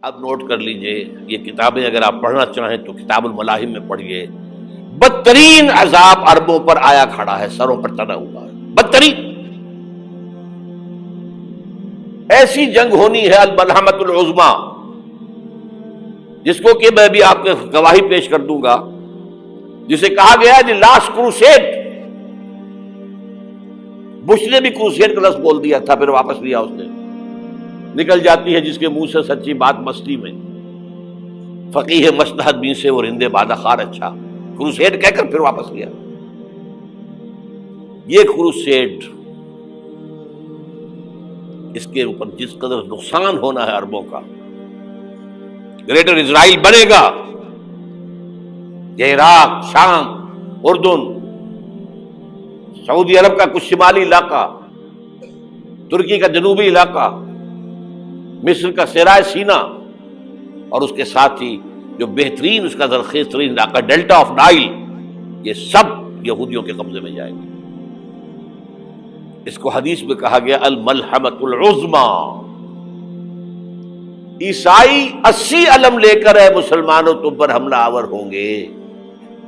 اب نوٹ کر لیجئے، یہ کتابیں اگر آپ پڑھنا چاہیں تو کتاب الملاحم میں پڑھیے. بدترین عذاب عربوں پر آیا کھڑا ہے، سروں پر تنا ہوا ہے، بدترین. ایسی جنگ ہونی ہے الملحمۃ العظمیٰ، جس کو کہ میں بھی آپ کے گواہی پیش کر دوں گا، جسے کہا گیا ہے دی لاسٹ کروسیڈ. بش نے بھی کروسیڈ کا لفظ بول دیا تھا، پھر واپس لیا اس نے. نکل جاتی ہے جس کے منہ سے سچی بات مستی میں، فقیہ مصلحت بھی سے وہ رندے بادہ خار اچھا، کروسیڈ کہہ کر پھر واپس لیا. یہ کروسیڈ، اس کے اوپر جس قدر نقصان ہونا ہے عربوں کا. گریٹر اسرائیل بنے گا، یہ عراق، شام، اردن، سعودی عرب کا کچھ شمالی علاقہ، ترکی کا جنوبی علاقہ، مصر کا صحرائے سینا، اور اس کے ساتھ ہی جو بہترین اس کا زرخیز ترین علاقہ ڈیلٹا آف نائل، یہ سب یہودیوں کے قبضے میں جائیں گے. اس کو حدیث میں کہا گیا الملحمۃ العظمیٰ. عیسائی 80 علم لے کر ہے مسلمانوں تم پر حملہ آور ہوں گے،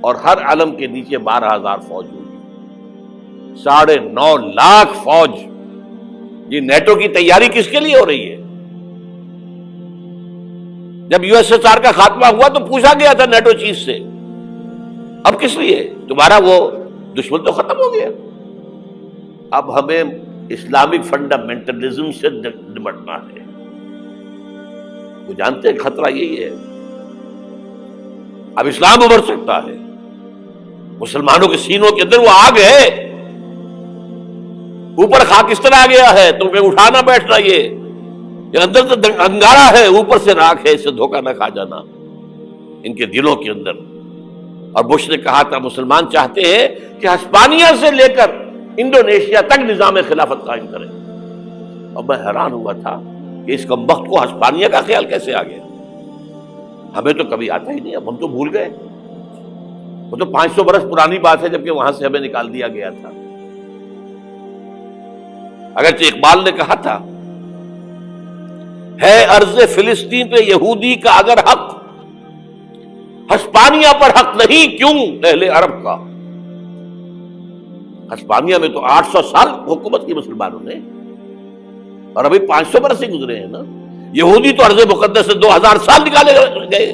اور ہر علم کے نیچے 12,000 فوج ہوگی، 9.5 لاکھ فوج. یہ نیٹو کی تیاری کس کے لیے ہو رہی ہے؟ جب یو ایس ایس آر کا خاتمہ ہوا تو پوچھا گیا تھا نیٹو چیف سے، اب کس لیے؟ تمہارا وہ دشمن تو ختم ہو گیا، اب ہمیں اسلامک فنڈامنٹلزم سے نمٹنا ہے. وہ جانتے ہیں خطرہ یہی ہے، اب اسلام ابھر سکتا ہے. مسلمانوں کے سینوں کے اندر وہ آگ ہے، اوپر خاکستر آ گیا ہے، تمہیں اٹھانا بیٹھنا، یہ اندر تو انگارہ ہے، اوپر سے راکھ ہے، اس سے دھوکہ نہ کھا جانا ان کے دلوں کے اندر. اور بش نے کہا تھا مسلمان چاہتے ہیں کہ ہسپانیہ سے لے کر انڈونیشیا تک نظام خلافت قائم کریں. اور میں حیران ہوا تھا کہ اس کمبخت کو ہسپانیہ کا خیال کیسے آ گیا. ہمیں تو کبھی آتا ہی نہیں، اب ہم تو بھول گئے. وہ تو 500 برس پرانی بات ہے، جبکہ وہاں سے ہمیں نکال دیا گیا تھا. اگرچہ اقبال نے کہا تھا ہے ارض فلسطین پہ یہودی کا اگر حق، ہسپانیہ پر حق نہیں کیوں اہل عرب کا. ہسپانیہ میں تو 800 سال حکومت کی مسلمانوں نے، اور ابھی 500 برس سے گزرے ہیں نا. یہودی تو ارض مقدس سے 2000 سال نکالے گئے،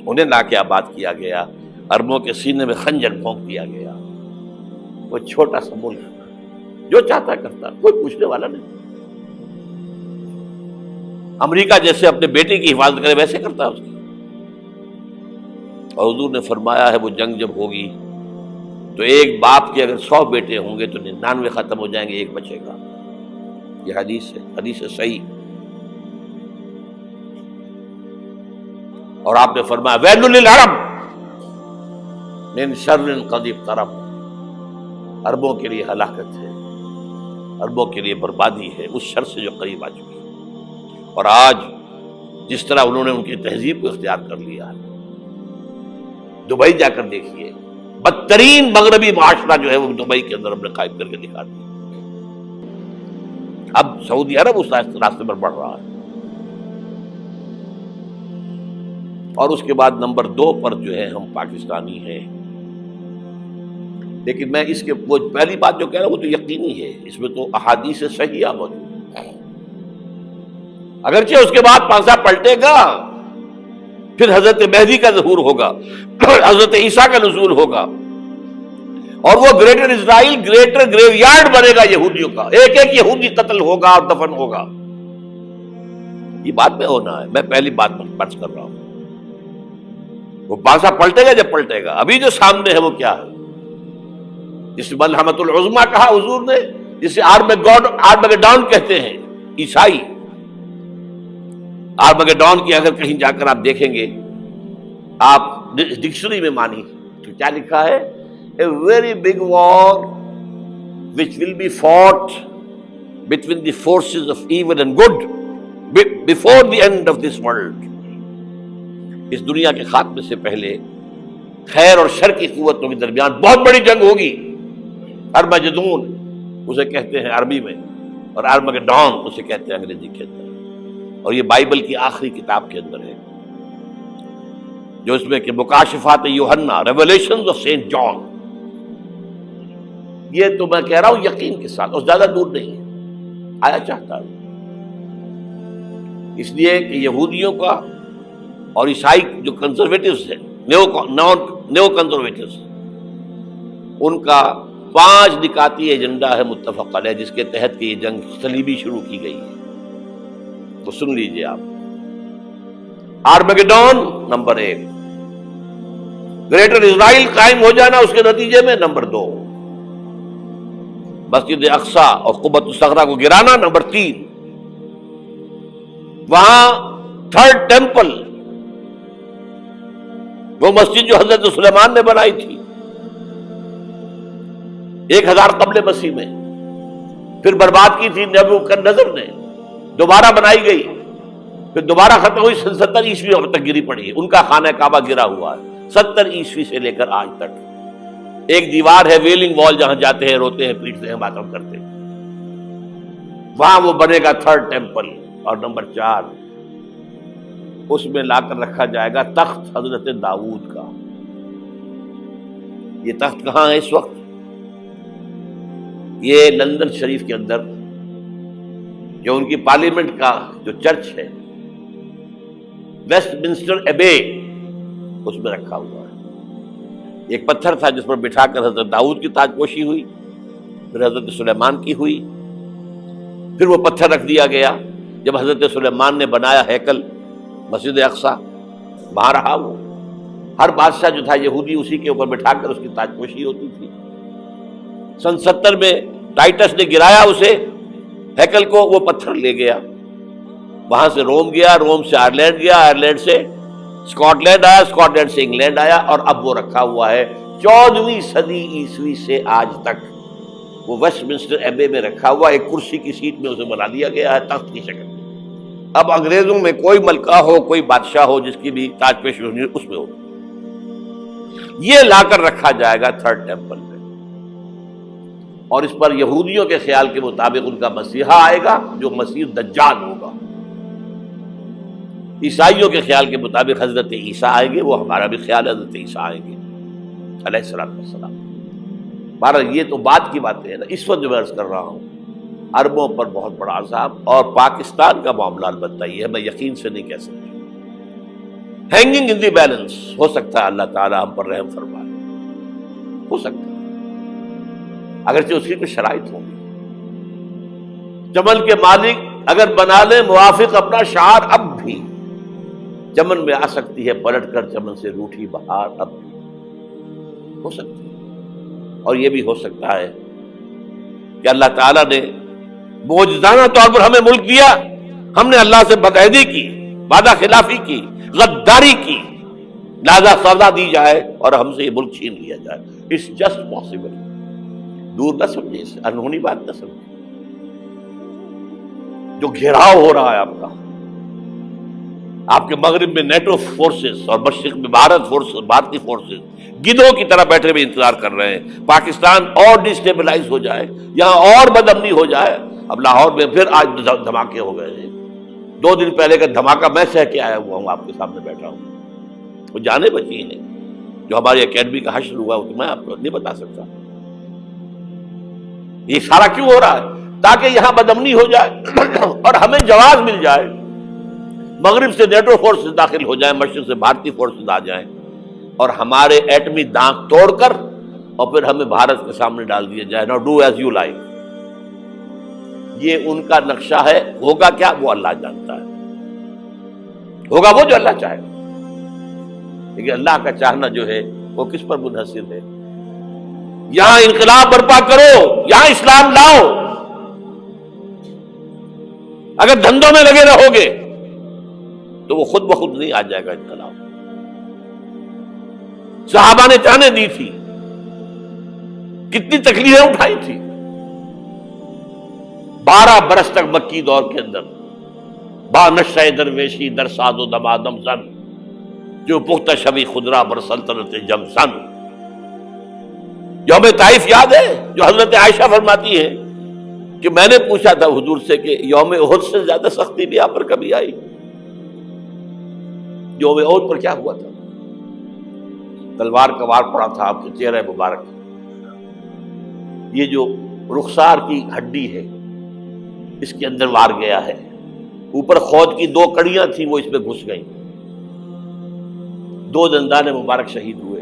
انہیں لا کے آباد کیا گیا، عربوں کے سینے میں خنجر بھونک دیا گیا. وہ چھوٹا سا ملک جو چاہتا کرتا، کوئی پوچھنے والا نہیں. امریکہ جیسے اپنے بیٹے کی حفاظت کرے ویسے کرتا اس کی. اور حضور نے فرمایا ہے وہ جنگ جب ہوگی تو ایک باپ کے اگر 100 بیٹے ہوں گے تو 99 ختم ہو جائیں گے، ایک بچے گا. یہ حدیث ہے، حدیث ہے صحیح. اور آپ نے فرمایا ویل للعرب من شر قد اقترب، عربوں کے لیے ہلاکت ہے، عربوں کے لیے بربادی ہے اس شر سے جو قریب آ چکی ہے. اور آج جس طرح انہوں نے ان کی تہذیب کو اختیار کر لیا ہے، دبئی جا کر دیکھیے، بدترین مغربی معاشرہ جو ہے وہ دبئی کے اندر ہم نے قائم کر کے دکھا دیا. اب سعودی عرب اس راستے پر بڑھ رہا ہے. اور اس کے بعد نمبر 2 پر جو ہے ہم پاکستانی ہیں. لیکن میں اس کے وہ پہلی بات جو کہہ رہا ہوں وہ تو یقینی ہے، اس میں تو احادیث صحیحہ موجود ہے. اگرچہ اس کے بعد پانسا پلٹے گا، پھر حضرت مہدی کا ظہور ہوگا، حضرت عیسیٰ کا نزول ہوگا، اور وہ گریٹر اسرائیل گریٹر گریو یارڈ بنے گا یہودیوں کا. ایک ایک یہودی قتل ہوگا اور دفن ہوگا. یہ بات میں ہونا ہے، میں پہلی بات پر فرض کر رہا ہوں. وہ پانسا پلٹے گا جب پلٹے گا. ابھی جو سامنے ہے وہ کیا ہے؟ جس ملحمۃ العظمیٰ کہا حضور نے، جسے آرمگیڈون کہتے ہیں عیسائی. آرمگیڈون کی اگر کہیں جا کر آپ دیکھیں گے، آپ ڈکشنری میں مانی تو کیا لکھا ہے؟ A very big war which will be fought between the forces of evil and good before the end of this world. اس دنیا کے خاتمے سے پہلے خیر اور شر کی قوتوں کے درمیان بہت بڑی جنگ ہوگی. ارمجدون اسے کہتے ہیں عربی میں، اور آرمگیڈون اسے کہتے ہیں انگریزی کے اندر. اور یہ بائبل کی آخری کتاب کے اندر ہے، جو اس میں کہ مکاشفات یوحنا، ریولیشنز آف سینٹ جان. یہ تو میں کہہ رہا ہوں یقین کے ساتھ، اور زیادہ دور نہیں ہے، آیا چاہتا ہے. اس لیے کہ یہودیوں کا اور عیسائی جو کنزرویٹوز ہیں، نیو کنزرویٹوز، ان کا 5 نکاتی ایجنڈا ہے متفق علیہ، جس کے تحت کہ یہ جنگ صلیبی شروع کی گئی ہے. تو سن لیجئے آپ. آرمیگیڈون نمبر 1، گریٹر اسرائیل قائم ہو جانا اس کے نتیجے میں نمبر 2، مسجد اقصی اور قبۃ الصخرہ کو گرانا نمبر 3، وہاں 3rd ٹیمپل، وہ مسجد جو حضرت سلیمان نے بنائی تھی 1000 قبل مسیح میں، پھر برباد کی تھی نبوکدنضر نے، دوبارہ بنائی گئی، پھر دوبارہ ختم ہوئی 70 عیسوی تک گری پڑی ہے. ان کا خانہ کعبہ گرا ہوا ہے 70 عیسوی سے لے کر آج تک. ایک دیوار ہے ویلنگ وال، جہاں جاتے ہیں، روتے ہیں، پیٹتے ہیں، ماتم کرتے ہیں، وہاں وہ بنے گا 3rd ٹیمپل. اور نمبر 4، اس میں لا کر رکھا جائے گا تخت حضرت داؤد کا. یہ تخت کہاں ہے اس وقت؟ یہ لندن شریف کے اندر، جو ان کی پارلیمنٹ کا جو چرچ ہے، ویسٹ منسٹر ایبے، اس میں رکھا ہوا ہے. ایک پتھر تھا جس پر بٹھا کر حضرت داؤد کی تاج پوشی ہوئی، پھر حضرت سلیمان کی ہوئی، پھر وہ پتھر رکھ دیا گیا جب حضرت سلیمان نے بنایا ہیکل مسجد اقصی، وہاں رہا وہ. ہر بادشاہ جو تھا یہودی اسی کے اوپر بٹھا کر اس کی تاج پوشی ہوتی تھی. سن 70 میں ٹائٹس نے گرایا اسے، ہیکل کو، وہ پتھر لے گیا، وہاں سے روم گیا، روم سے آئرلینڈ گیا، آئرلینڈ سے اسکاٹ لینڈ آیا، اسکاٹ لینڈ سے انگلینڈ آیا، اور اب وہ رکھا ہوا ہے 14ویں صدی عیسوی سے آج تک. وہ ویسٹ منسٹر ایبے میں رکھا ہوا، ایک کرسی کی سیٹ میں اسے بنا دیا گیا ہے تخت کی شکل میں. اب انگریزوں میں کوئی ملکہ ہو، کوئی بادشاہ ہو جس کی بھی تاج پوشی ہونی اس میں ہو، یہ لا کر رکھا جائے گا 3rd ٹیمپل میں. اور اس پر یہودیوں کے خیال کے مطابق ان کا مسیحا آئے گا جو مسیح دجال ہوگا. عیسائیوں کے خیال کے مطابق حضرت عیسیٰ آئیں گے، وہ ہمارا بھی خیال ہے حضرت عیسیٰ آئیں گے علیہ السلام. بہرحال یہ تو بعد کی باتیں ہیں نا. اس وقت جو میں عرض کر رہا ہوں، عربوں پر بہت بڑا عذاب، اور پاکستان کا معاملہ البتہ یہ ہے، میں یقین سے نہیں کہہ سکتا. ہینگنگ ان دی بیلنس، ہو سکتا ہے اللہ تعالی ہم پر رحم فرمائے، ہو سکتا ہے، اگرچہ اس کی کوئی شرائط ہوگی. چمن کے مالک اگر بنا لے موافق اپنا شعار، اب بھی چمن میں آ سکتی ہے پلٹ کر چمن سے روٹھی بہار، اب بھی ہو سکتی ہے. اور یہ بھی ہو سکتا ہے کہ اللہ تعالیٰ نے معجزانہ طور پر ہمیں ملک دیا، ہم نے اللہ سے بدعہدی کی، وعدہ خلافی کی، غداری کی، لہذا سزا دی جائے اور ہم سے یہ ملک چھین لیا جائے. It's just possible. دور نہ سمجھے، اسے انہونی بات نہ سمجھے. جو گھیراؤ ہو رہا ہے آپ کے مغرب میں نیٹو فورسز اور مشرق میں بھارتی فورسز گدھوں کی طرح بیٹھے ہوئے انتظار کر رہے ہیں پاکستان اور ڈسٹیبلائز ہو جائے، یہاں اور بدامنی ہو جائے. اب لاہور میں پھر آج دھماکے ہو گئے ہیں. 2 دن پہلے کا دھماکہ میں سہ کے آیا ہوا ہوں، آپ کے سامنے بیٹھا ہوں. وہ جانے بچی ہیں جو ہماری اکیڈمی کا حشر ہوا، وہ تو میں آپ کو نہیں بتا سکتا. یہ سارا کیوں ہو رہا ہے؟ تاکہ یہاں بدامنی ہو جائے اور ہمیں جواز مل جائے. مغرب سے نیٹو فورسز داخل ہو جائیں، مشرق سے بھارتی فورسز آ جائیں، اور ہمارے ایٹمی دانت توڑ کر اور پھر ہمیں بھارت کے سامنے ڈال دیا جائے. نو ڈو ایز یو لائک. یہ ان کا نقشہ ہے. ہوگا کیا وہ اللہ جانتا ہے، ہوگا وہ جو اللہ چاہے. لیکن اللہ کا چاہنا جو ہے وہ کس پر منحصر ہے؟ یہاں انقلاب برپا کرو، یہاں اسلام لاؤ. اگر دھندوں میں لگے رہو گے تو وہ خود بخود نہیں آ جائے گا انقلاب. صحابہ نے جانیں دی تھی، کتنی تکلیفیں اٹھائی تھی. 12 برس تک مکی دور کے اندر با نشہ درویشی در ساز و دمادم زن، جو پختہ شبی خدرا بر سلطنت جم سن. یوم طائف یاد ہے جو حضرت عائشہ فرماتی ہے کہ میں نے پوچھا تھا حضور سے کہ یوم احد سے زیادہ سختی بھی آپ پر کبھی آئی؟ یوم احد پر کیا ہوا تھا؟ تلوار کا وار پڑا تھا آپ کے چہرہ مبارک، یہ جو رخسار کی ہڈی ہے اس کے اندر وار گیا ہے، اوپر خود کی 2 کڑیاں تھیں وہ اس میں گھس گئیں، 2 دندان مبارک شہید ہوئے۔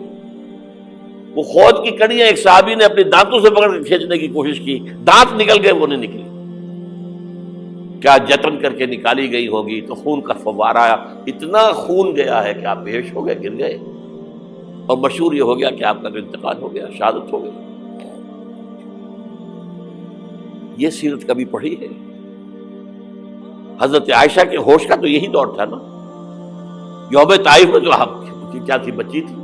وہ خود کی کڑیاں ایک صحابی نے اپنے دانتوں سے پکڑ کر کھینچنے کی کوشش کی، دانت نکل گئے، وہ نہیں نکلی، کیا جتن کر کے نکالی گئی ہوگی تو خون کا فوارہ آیا، اتنا خون گیا ہے کہ آپ بے ہوش ہو گئے، گر گئے، اور مشہور یہ ہو گیا کہ آپ کا انتقال ہو گیا، شہادت ہو گئی۔ یہ سیرت کبھی پڑھی ہے؟ حضرت عائشہ کے ہوش کا تو یہی دور تھا نا، یوم طائف میں تو آپ کی کیا تھی، بچی تھی،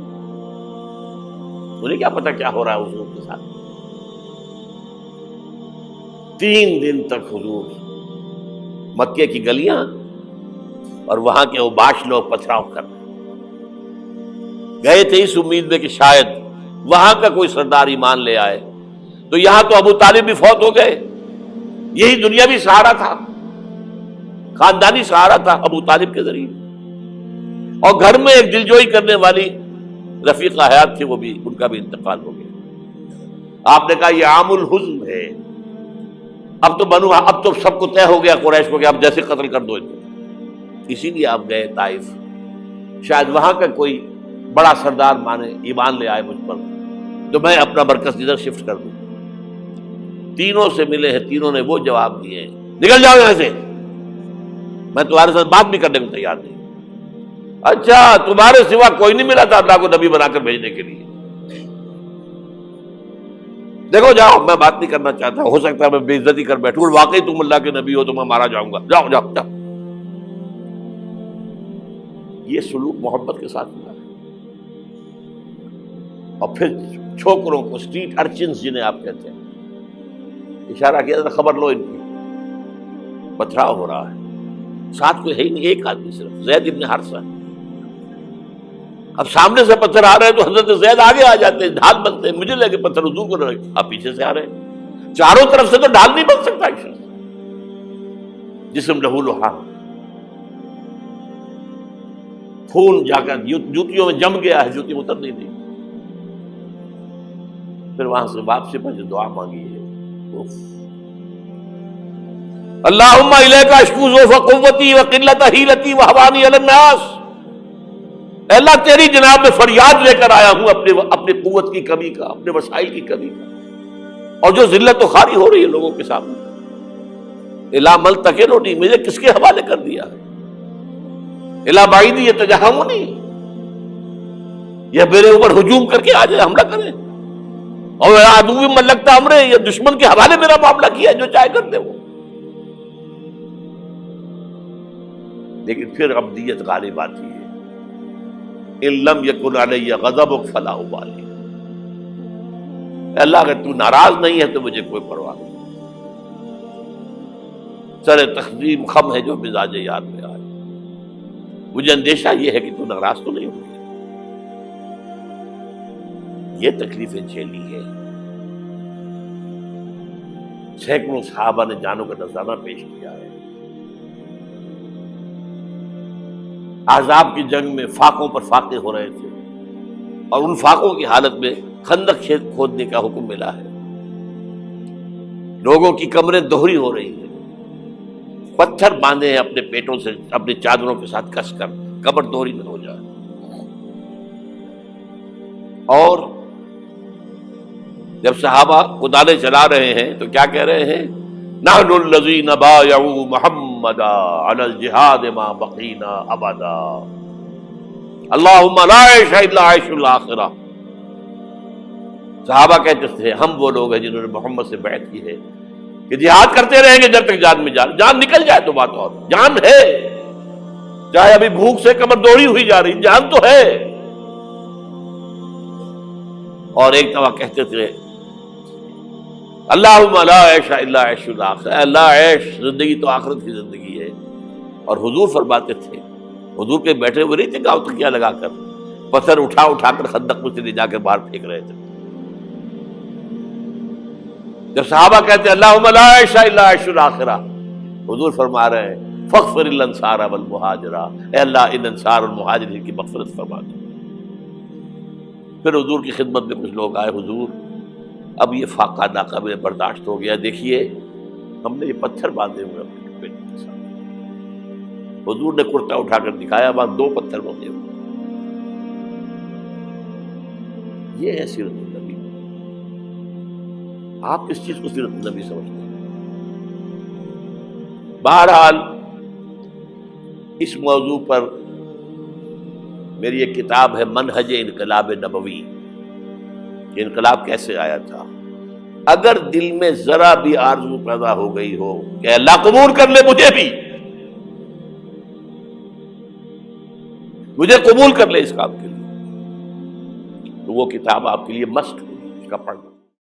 انہیں کیا پتا کیا ہو رہا ہے حضور کے ساتھ۔ 3 دن تک حضور مکے کی گلیاں اور وہاں کے اوباش لوگ پتھراؤ کر گئے تھے اس امید میں کہ شاید وہاں کا کوئی سردار ایمان لے آئے، تو یہاں تو ابو طالب بھی فوت ہو گئے، یہی دنیاوی سہارا تھا، خاندانی سہارا تھا ابو طالب کے ذریعے، اور گھر میں ایک دلجوئی کرنے والی رفیقہ حیات تھی، وہ بھی، ان کا بھی انتقال ہو گیا۔ آپ نے کہا یہ عام الحزن ہے، اب تو سب کو طے ہو گیا قریش کو کہ اب جیسے قتل کر دو ان کو، اسی لیے آپ گئے طائف، شاید وہاں کا کوئی بڑا سردار مانے، ایمان لے آئے مجھ پر، تو میں اپنا مرکز ادھر شفٹ کر دوں۔ تینوں سے ملے ہیں، تینوں نے وہ جواب دیے ہیں، نکل جاؤ یہاں سے، میں تمہارے ساتھ بات بھی کرنے کو تیار نہیں۔ اچھا، تمہارے سوا کوئی نہیں ملا تھا اللہ کو نبی بنا کر بھیجنے کے لیے؟ دیکھو جاؤ، میں بات نہیں کرنا چاہتا، ہو سکتا ہے میں بے عزتی کر بیٹھوں، واقعی تم اللہ کے نبی ہو تو میں مارا جاؤں گا، جاؤ جاؤ جاؤ۔ یہ سلوک محبت کے ساتھ ہوا ہے۔ اور پھر چھوکروں کو، اسٹریٹ ارچنز جنہیں آپ کہتے ہیں، اشارہ کیا تھا، خبر لو ان کی، پتھراؤ ہو رہا ہے، ساتھ کوئی ہے ہی نہیں، ایک آدمی صرف، زید ابن حارثہ۔ اب سامنے سے پتھر آ رہے ہیں تو حضرت زید آگے آ جاتے ہیں، ڈھال بنتے ہیں، مجھے لگے پتھر حضور کو لگے، آپ پیچھے سے آ رہے ہیں، چاروں طرف سے تو ڈھال نہیں بن سکتا ایک شخص، جسم لہو لہان، خون جا کر جوتیوں میں جم گیا ہے، جوتی اتر نہیں دی۔ پھر وہاں سے واپسی پر جو دعا مانگی ہے، اللہم الیک اشکو ضعف قوتی وقلت حیلتی وہوانی علی الناس، اے اللہ تیری جناب میں فریاد لے کر آیا ہوں اپنی قوت کی کمی کا، اپنے وسائل کی کمی کا، اور جو ذلت و خواری ہو رہی ہے لوگوں کے سامنے، الا ملتقننی، مجھے کس کے حوالے کر دیا ہے، الا بعیدی یتجہمنی، یہ میرے اوپر ہجوم کر کے آ جائے، حملہ کرے، اور عدو من لگتا امرے، یہ دشمن کے حوالے میرا معاملہ کیا، جو چاہے کر دے وہ۔ لیکن پھر ابدیت غالب آتی ہے، ان لم یکن علی غضبک فلا ابالی، اللہ اگر تو ناراض نہیں ہے تو مجھے کوئی پرواہ نہیں، سر تقسیم خم ہے جو مزاج یاد میں آئے، مجھے اندیشہ یہ ہے کہ تو ناراض تو نہیں ہوئی، یہ تکلیفیں جھیلی ہے۔ سینکڑوں صحابہ نے جانوں کا نذرانہ پیش کیا ہے، احزاب کی جنگ میں فاقوں پر فاقے ہو رہے تھے، اور ان فاقوں کی حالت میں خندق کھودنے کا حکم ملا ہے، لوگوں کی کمریں دوہری ہو رہی ہیں، پتھر باندھے ہیں اپنے پیٹوں سے، اپنی چادروں کے ساتھ کس کر، کمر دوہری نہ ہو جائے۔ اور جب صحابہ کدالیں چلا رہے ہیں تو کیا کہہ رہے ہیں، نحن الذین بایعوا محمدا علی الجہاد ما بقینا ابدا، اللہم لا عیش الا عیش الاخرہ۔ صحابہ کہتے تھے ہم وہ لوگ ہیں جنہوں نے محمد سے بیعت کی ہے کہ جہاد کرتے رہیں گے جب تک جان میں جان نکل جائے تو بات، اور جان ہے، چاہے ابھی بھوک سے کمر دوڑی ہوئی جا رہی، جان تو ہے۔ اور ایک دفعہ کہتے تھے اللہم لا عیش الا عیش الاخرہ، اللہ عیش، زندگی تو آخرت کی زندگی ہے۔ اور حضور فرماتے تھے، حضور کے بیٹھے ہوئے نہیں تھے گاؤں تکیہ لگا کر، پتھر اٹھا اٹھا کر خندق میں سے لے جا کر باہر پھینک رہے تھے۔ جب صحابہ کہتے ہیں اللہم لا عیش الا عیش الآخرہ، حضور فرما رہے ہیں فاغفر الانصار والمہاجرہ، اے اللہ ان انصار اور مہاجرین کی مغفرت فرما دو۔ پھر حضور کی خدمت میں کچھ لوگ آئے، حضور اب یہ فاقہ ناقابل برداشت ہو گیا، دیکھیے ہم نے یہ پتھر باندھے ہوئے اپنے پیٹ کے ساتھ۔ حضور نے کرتا اٹھا کر دکھایا، وہاں 2 پتھر باندھے ہوئے۔ یہ ہے سیرت النبی۔ آپ کس چیز کو سیرت النبی سمجھتے ہیں؟ بہرحال اس موضوع پر میری ایک کتاب ہے منہج انقلاب نبوی، کہ انقلاب کیسے آیا تھا۔ اگر دل میں ذرا بھی آرزو پیدا ہو گئی ہو کہ اللہ قبول کر لے مجھے قبول کر لے اس کام کے لیے، تو وہ کتاب آپ کے لیے مسٹ ہوگی، اس کا پڑھنا۔